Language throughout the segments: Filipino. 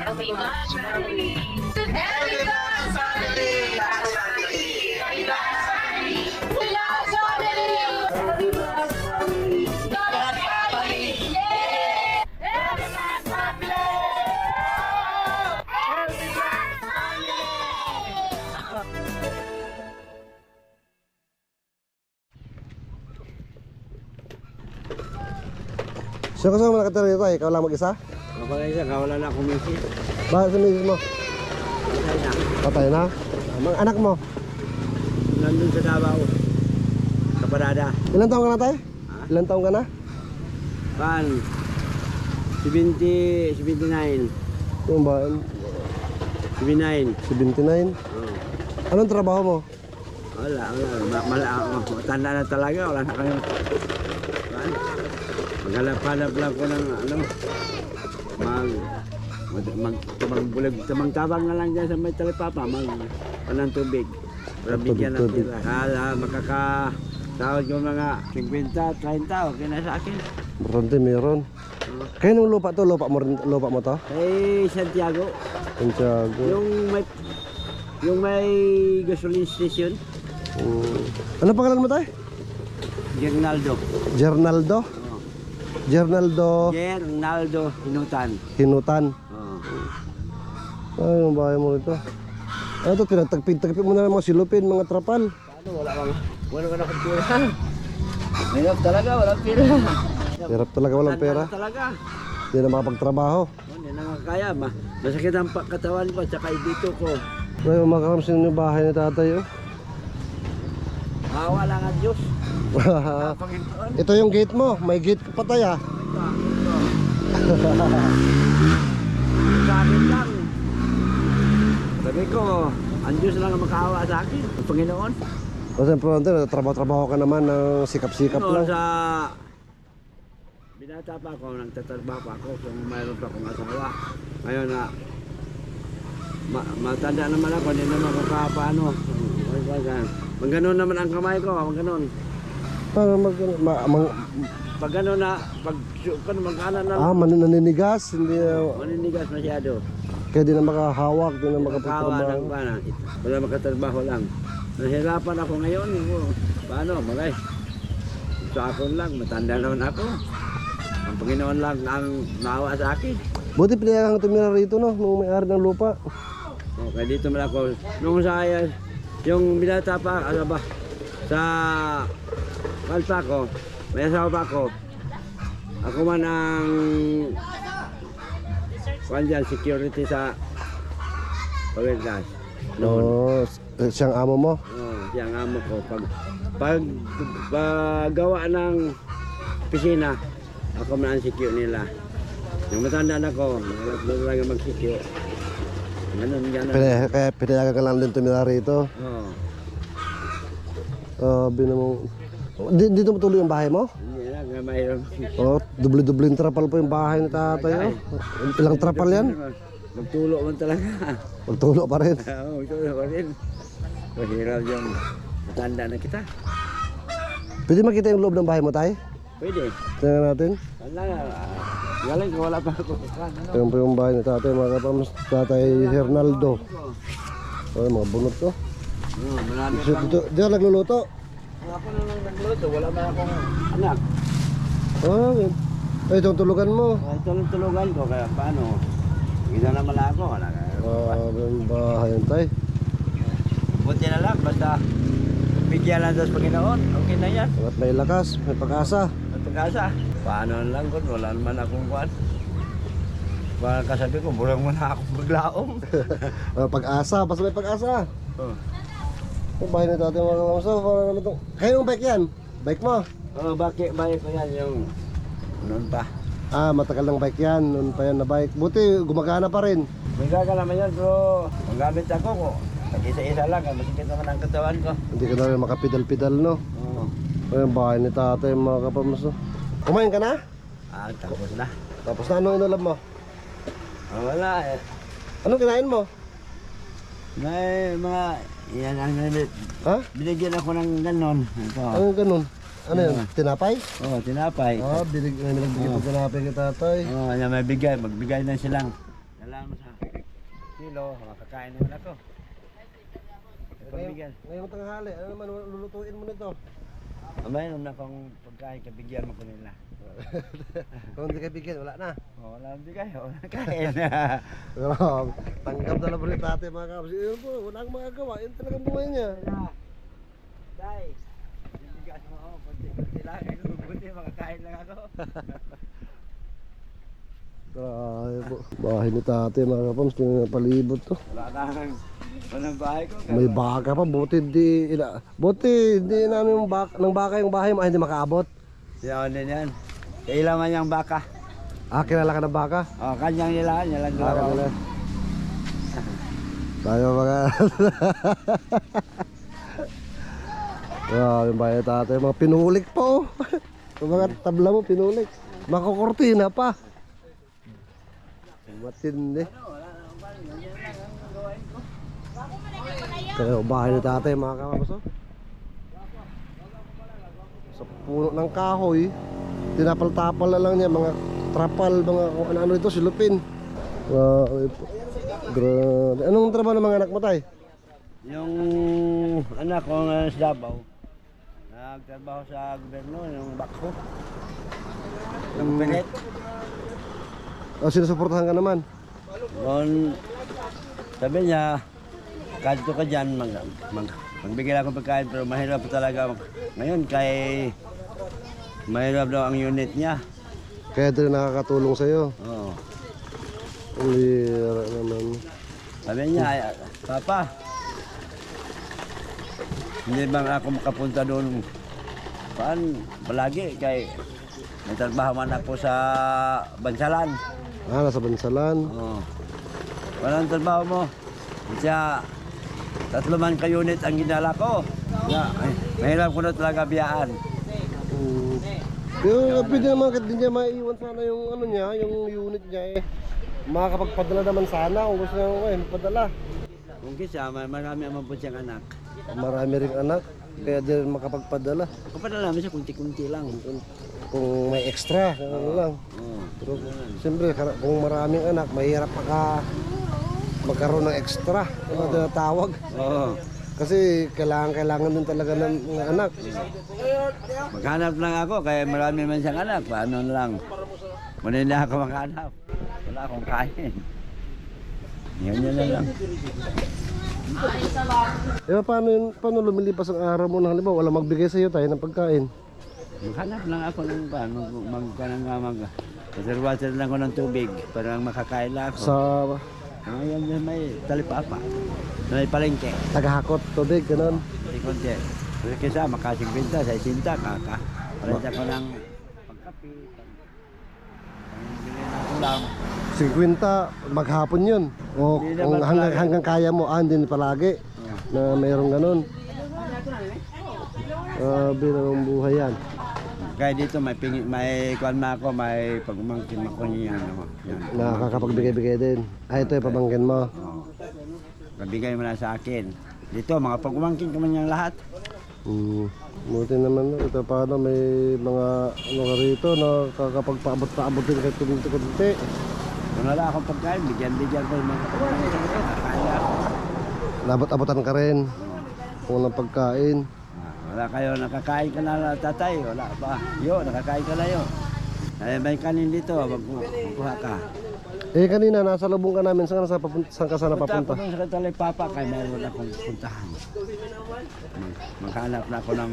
Healthy Lots Family. Healthy Lots Family. Lots Family. Healthy Lots Family. Lots Family. Healthy Lots Family. Lots Family. Yeah! Healthy Lots Family. Healthy Lots Family. Sino kasama nakatira dito ay? Ikaw lang mag-isa? Ako lang isa, wala na akong misis. Bakit sa misis mo? Patay na. Patay na? Mga anak mo? Nandun sa Davao. Kaparada. Ilan taong ka na tayo? Ha? Ilan taong ka na? Pan. 79. Yung ba? 79. 79? Oh. Anong trabaho mo? Wala. Matanda na talaga. Wala na kayo. Maghalap-halap lang ko ng ano. Tabang-tabang na lang dyan sa may talipapa. Panang tubig. Para bigyan ng tira. Kala makakatawad ko mga 50, 30. Okay na sa akin. Meron. Kaya nung lupa to? Lupa mo to? Kay Santiago. Santiago. Yung may gasoline station. Ano pangalan mo tayo? Gernaldo. Jernaldo? Jernaldo Gernaldo Hinutan. Hinutan. Oh. Ay, yung bahay mo ito. Ay, ito, pinagtagpid mo na ng mga silupin, mga trapal. Paano? Wala ka nakapira. Hirap talaga, walang pira. Hirap talaga, walang pera. Talaga. Hindi na makapagtrabaho. Hindi na makakaya. Masakit ang katawan ko, tsaka dito ko. Ay, makakamsin yung bahay ni tatay. Oh. Maawa lang ang Diyos. Panginoon. Ito yung gate mo, may gate ka pa tayo. Ito. Sa akin lang. Sabi ko, ang Diyos lang ang makaawa sa akin. Ang Panginoon. O siyempre, trabaho ka naman ng sikap-sikap lang. Sa binata pa ako, nagtatrabaho pa ako kung mayroon pa akong asawa. Ngayon na matanda naman ako, hindi naman ako paano. Maganon naman ang kamay ko, maganon. Paano Pag ano na, pag magkana na naninigas, hindi maninigas masyado. kaya di na makahawak, di na Kawa makapagtrabaho. ng pana. Wala makatrabaho lang. Nahirapan ako ngayon. Paano? Magay. Sa akin lang, matanda naman ako. Ang Panginoon lang ang naawa sa akin. Buti pinayagang tumira rito, no, nung may-ari ng lupa. Okay, dito man ako. Nung sa yung binata pa, ano ba, sa kalpa ko, may asawa pa ako. Ako man ang dyan, security sa Pagkakas. No, siyang amo mo. Siyang amo ko. Pag gawa ng pisina, ako man ang secure nila. Yung matanda na ko, lang mag-secure. Ganun. Kaya pinayagan ka lang din tumira rito. Oo. Dito mo tuloy yung bahay mo? Hindi lang, mayroon. Oh, dubli-dubling trapal po yung bahay ni tatay. Oh. Ilang trapal yan? Magtulo man talaga. Magtulo pa rin. Oo, magtulo pa rin. Mahirap yung matanda na kita. Pwede makita yung loob ng bahay mo, tay? Pwede. Tingnan natin. Wala nga. Galing ko, wala pa ako. Ayan po yung bahay ni tatay, mga kapams. Tatay Hernaldo. Oh, mga bunot to. Marami Dito nagluluto. Ako na lang nagluto, wala ba akong anak. Oh, ay, itong tulugan mo. Ito lang tulugan ko, kaya paano? Hindi na naman ako. Yung bahay ng tay. Buti na lang, basta bigyan lang sa Panginoon. Okay na yan. At may lakas, may pag-asa. At pag-asa. Paano lang ko, wala naman akong kuwan. Parang kasabi ko, burang mo na akong maglaong. Pag-asa, basta may pag-asa. Oh. Yung bahay ni tatay, mga kapams. Parang ano to? Kaya yung bike yan? Bike mo? Oh, bakit ko yan yung noon pa. Ah, matagal ng bike yan. Noon pa yan na bike. Buti, gumagana pa rin. Bigla ka naman yan, bro. Magamit ako ko. Nag-isa-isa lang, masikit naman ang katawan ko. Hindi ka na rin makapidal-pidal, no? Oo. Yung bahay ni tatay, mga kapams. Kumain ka na? Tapos na. Tapos na, anong inulam mo? Wala eh. Anong kinain mo? May mga, yan ang Ha? binigyan ako ng ganon. Ito. Anong ganun? Ano yun? Tinapay? Oo, tinapay. Ah, may nagbigay pa tinapay kay tatay. Oo, yan may bigay. Magbigay na silang Dalaan mo sa kilo, makakain naman ako. Pabigyan. Ngayong tanghali, ano naman lulutuin mo nito? Mayroon na akong pagkain, kabigyan mo ko nila. Kung hindi ka bigyan, wala na. Wala ang bigay, wala kain. Pero, tanggap na lang rin tate mga kapatid. Yun po, wala akong magagawa. Yun talagang buhay niya. Day, bigas mo ako, kunti-kunti lang. Kunti, makakain lang ako. Grabe po. Bahay ni tate mga kapams, palibot to. Walang bahay ko. May baka pa, buti hindi namin yung ng baka yung bahay mo, ay hindi makaabot. Yan din yan. Kailangan niyang baka. Kilala ka ng baka? Kanyang nila, niya lang dalawa. Tayo mga... yung bahay ni tate, mga pinulik pa oh. Yung mga tabla mo, pinulik. Makukurtina pa. Matindi. Kaya bahay ni tatay mga kamabas oh. Sa puno ng kahoy, tinapal-tapal na lang niya, mga trapal, mga kung ano-ano ito, silupin. Grabe. Anong trabaho ng mga anak mo tay? Yung anak ko nga sa Davao, nagtrabaho sa gobyerno, yung bakho. Yung pilit. Sinusuportahan ka naman? Noon, sabi niya, kadto ka dyan, magbigay ako pagkain, pero mahirap talaga. Ngayon, kay mahirap daw ang unit niya. Kaya din nakakatulong sa'yo. Oo. Ulira naman. Sabi niya, Papa, hindi bang ako makapunta doon? Palagi, kay may trabaho man ako sa Bansalan. Nasa Bansalan. Oo. Walang trabaho mo. Siya, 3 man ka-unit ang ginala ko. Mahirap ko na talaga biyaan. Pero pwede naman kahit di niya maiiwan sana yung ano niya, yung unit niya eh. Makakapagpadala naman sana kung gusto niya magpadala. Kung kisa, marami naman po siyang anak. Marami ring anak, kaya din makapagpadala. Kapag namin siya, kunti-kunti lang. Kung may extra, ano lang. Oo. Pero siyempre, kung maraming anak, mahirap magkaroon ng extra, ano tinatawag. Oo. Kasi kailangan din talaga ng mga anak. Maghanap lang ako, kaya marami man siyang anak. Paano lang. Muna hindi ako maghanap. Wala akong kain. Yan na lang. Paano lumilipas ang araw mo? Halimbawa, wala magbigay sa iyo tayo ng pagkain. Maghanap lang ako ng water lang ako ng tubig para makakain lang ako. Sa Ngayon may talipapa, may palengke. tagahakot tubig, ganun. Konti. Pero kisa makasigbinta sa isinta, palit ako ng pagkapi, pangbili ng ulam. 50, maghapon yun. O Hindi kung naman hanggang kaya mo, andin palagi na mayroong ganun. Bilang buhay yan. Kaya dito may kuwan na ako, may pagmangkin ako niya. Yan. Nakakapagbigay-bigay din. Ito yung pamangkin mo. Oo. Nabigay mo na sa akin. Dito, mga pagmangkin ko man yung lahat. Buti naman. Ito paano may mga ano ka rito na kakapagpaabot-paabot din kahit kunti-kunti. Kung wala akong pagkain, bigyan ko yung mga pagkain. Kaya ako. Labot-abotan ka rin. Kung walang pagkain. Wala kayo, nakakain ka na tatay, wala pa. Nakakain ka na yo. May kanin dito, magkuha ka. Kanina nasa lubong ka namin, saan ka sana papunta? Punta ako sa Talipapa, kaya meron akong puntahan. Maghanap na ako ng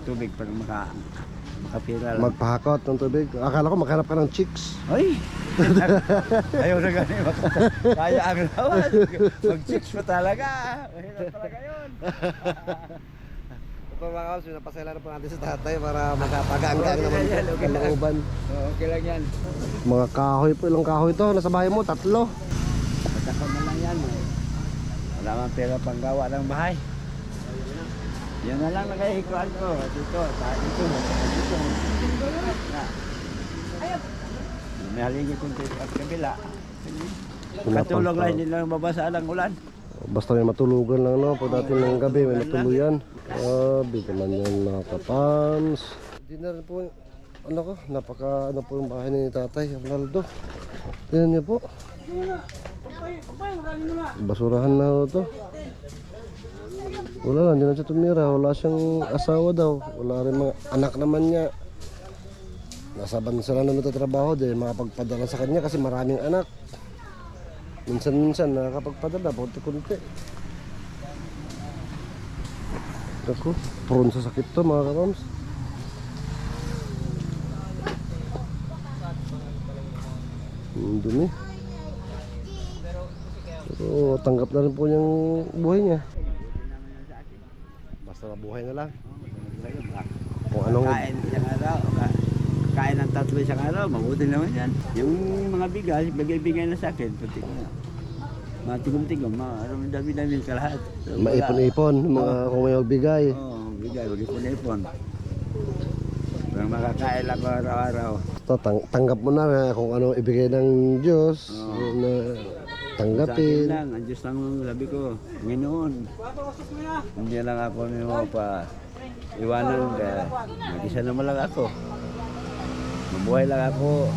tubig para makapira lang. Magpahakot ng tubig. Akala ko maghanap ka ng chicks. Ay! Ayaw na gani. Kaya ang lawan. Mag-chicks pa talaga. Mahirap talaga yun. Ito mga kaos, pinapasela na po natin sa tatay para magpagaanggang naman ang lauban. Okay lang yan. Mga kahoy po, ilang kahoy to? Nasa bahay mo, 3. Matakon na lang yan. Wala man pera pang gawa ng bahay. Yan na lang nakahikuan ko. Dito. May haligi kong at kabila. Katulog lang, hindi lang mabasa ng ulan. Basta may matulugan lang, no? Pag dati ng gabi, may matuluyan. Grabe naman yan mga kapams. Hindi na rin po ano ko, napaka ano po yung bahay ni Tatay Ronaldo. Tingnan niyo po. Basurahan na ho to. Wala lang, hindi na siya tumira. Wala siyang asawa daw. Wala rin mga anak naman niya. Nasa bansa lang naman tatrabaho dahil makapagpadala sa kanya kasi maraming anak. Minsan-minsan nakakapagpadala, kunti-kunti. Ako, prone sa sakit to mga karams. Dumi. Pero tanggap na rin po yung buhay niya. Basta mabuhay na lang. Kung anong Kain isang araw, kain ng 3 isang araw, mabuti naman yan. Yung mga bigas, bigay-bigay na sa akin, pati ko na. Matigom-tigom, dami-dami sa lahat. So, maipon-ipon, mga kung may magbigay. Oo, bigay, mag-ipon-ipon. Parang makakain lang ko araw-araw. So, tanggap mo na kung ano ibigay ng Diyos na tanggapin. Sa akin lang, ang Diyos lang sabi ko, Panginoon. Hindi lang ako mo pa iwanan kaya mag-isa naman lang ako. Mabuhay lang ako.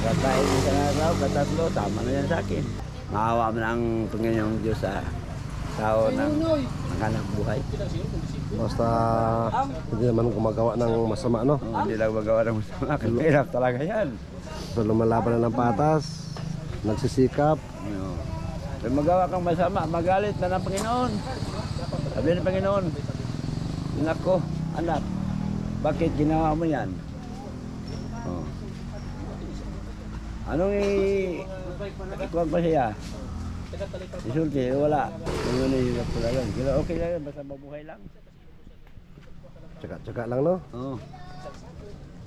Katayin sa araw, katatlo, tama na yan sa akin. Maawa mo na ang Panginoong Diyos sa tao ng hanap buhay. Basta hindi naman gumagawa ng masama, no? Hindi lang magawa ng masama. Kahirap talaga yan. So, lumalaban na ng patas, nagsisikap. Kung magawa kang masama, magalit na ng Panginoon. Sabi ng Panginoon, nako, anak, bakit ginawa mo yan? Oh. Anong ikuwag pa siya? Isulti, wala. Ano na yung pula yun. Okay lang yun, basta mabuhay lang. Tsaka lang, no? Oo.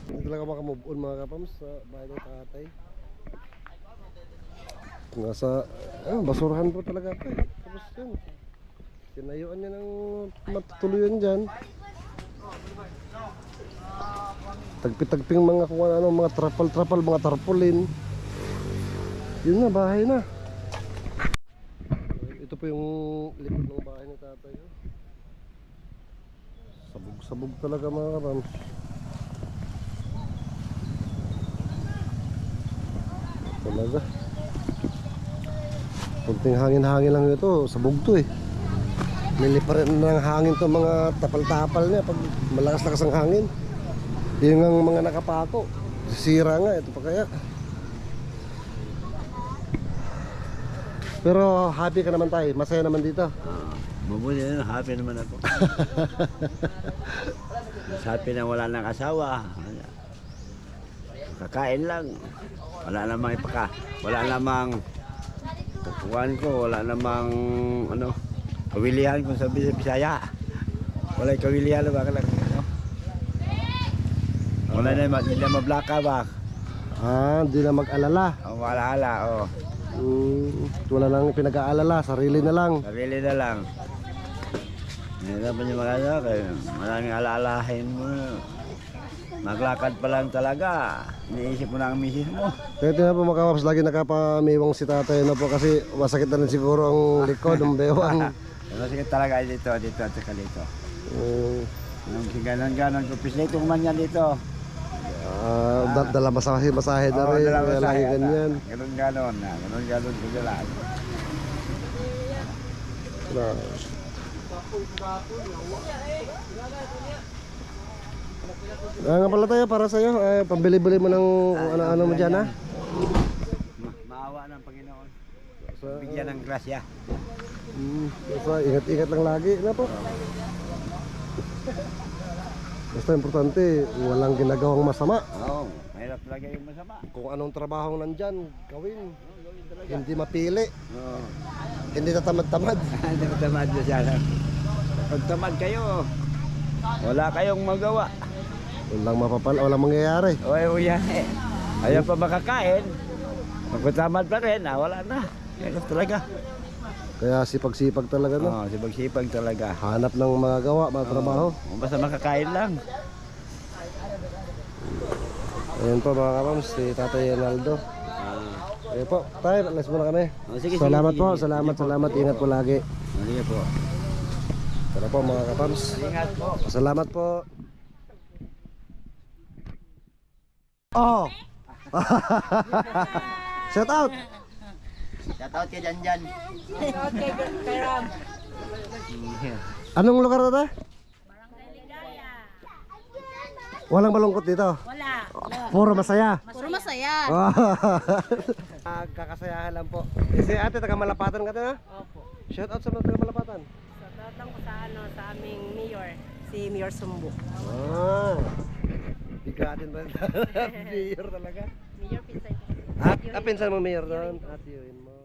Hindi talaga makamove on mga kapams sa bahay ng Tatay. Nasa, basurahan po talaga ito. Tapos yun, tinayuan niya ng matutuluyan dyan. Tagpi-tagping mga kung ano, mga trapal-trapal, mga tarpaulin. Yun na, bahay na. Ito po yung likod ng bahay ni Tatay. Sabog-sabog talaga mga kapams. Talaga. Kunting hangin-hangin lang ito, sabog to eh. Nilipa rin ng hangin to mga tapal-tapal niya pag malakas-lakas ang hangin. Yung ang mga nakapako, sisira nga, ito pa kaya. Pero happy ka naman tayo, masaya naman dito. Mabuti na, happy naman ako. Happy na wala nang asawa. Kakain lang. Wala namang wala namang tukuan ko, wala namang ano, kawilihan kung sabi sa Bisaya. Wala kawilihan na baka lang. Ano? Wala na, hindi na mablaka ba? Hindi na mag-alala. Wala, oh. Wala nang pinag-aalala, sarili na lang. Sarili na lang. Nahirapan yung mga ano, kaya maraming alaalahin mo. Maglakad pa lang talaga. Iniisip mo na ang misis mo. Kaya na po mga kapaps, lagi nakapamiwang si Tatay na po kasi masakit na rin siguro ang likod, ang bewang. Masakit talaga dito at saka dito. Nung ganon-ganon, kupislito man yan dito. Dala masahe na rin, kaya lagi ganyan. Ganon-ganon ko dala. Nga pala tayo para sa'yo, pambili-bili mo ng ano-ano mo dyan ha. Maawa ng Panginoon. Bigyan ng grasya. Basta ingat-ingat lang lagi na po. Basta importante, walang ginagawang masama. Oo, mahirap talaga yung masama. Kung anong trabaho nandyan, gawin. Hindi mapili. Oo. Hindi tatamad-tamad. Hindi tamad na siya lang. Pag tamad kayo, wala kayong magawa. Walang mangyayari. O yan eh. Ayaw pa makakain. Pag tamad pa rin, wala na. Kaya talaga. Kaya sipag-sipag talaga, no? Oo, sipag-sipag talaga. Hanap ng mga gawa, mga trabaho. Basta makakain lang. Ayun po mga kapams, si Tatay Ronaldo. Ayun po, tayo, alas muna kami. Salamat po, salamat. Ingat po lagi. Sige po. Tara po mga kapams. Ingat po. Salamat po. Oh. Shout out. Shoutout kay Janjan. Okay, kay Ram. Anong lugar na 'to? Walang malungkot dito. Wala. Puro masaya. Puro masaya. Kakasayahan lang po. Si ate taga Malapatan ka na? Opo. Shout out sa mga taga Malapatan. Shoutout lang ko sa aming mayor, si Mayor Sumbo. Bigatin ba? Mayor talaga. Mayor Pinsay. Pinsan mo mayor doon. At yun mo.